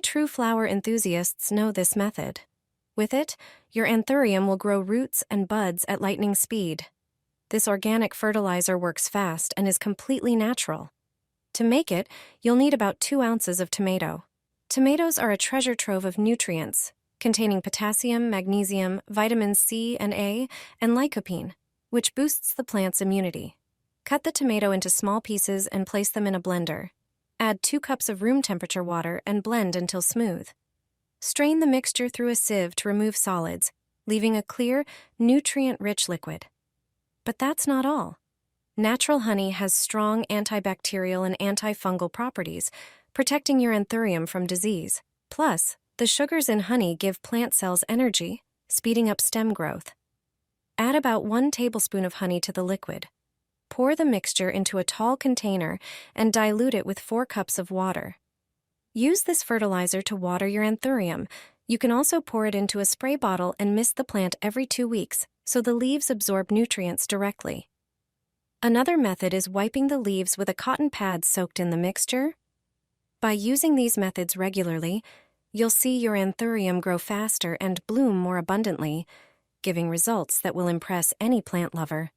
true flower enthusiasts know this method. With it, your anthurium will grow roots and buds at lightning speed. This organic fertilizer works fast and is completely natural. To make it, you'll need about 2 ounces of tomato. Tomatoes are a treasure trove of nutrients, containing potassium, magnesium, vitamins C and A, and lycopene, which boosts the plant's immunity. Cut the tomato into small pieces and place them in a blender. Add 2 cups of room temperature water and blend until smooth. Strain the mixture through a sieve to remove solids, leaving a clear, nutrient-rich liquid. But that's not all. Natural honey has strong antibacterial and antifungal properties, protecting your anthurium from disease. Plus, the sugars in honey give plant cells energy, speeding up stem growth. Add about 1 tablespoon of honey to the liquid. Pour the mixture into a tall container and dilute it with 4 cups of water. Use this fertilizer to water your anthurium. You can also pour it into a spray bottle and mist the plant every 2 weeks so the leaves absorb nutrients directly. Another method is wiping the leaves with a cotton pad soaked in the mixture. By using these methods regularly, you'll see your anthurium grow faster and bloom more abundantly, giving results that will impress any plant lover.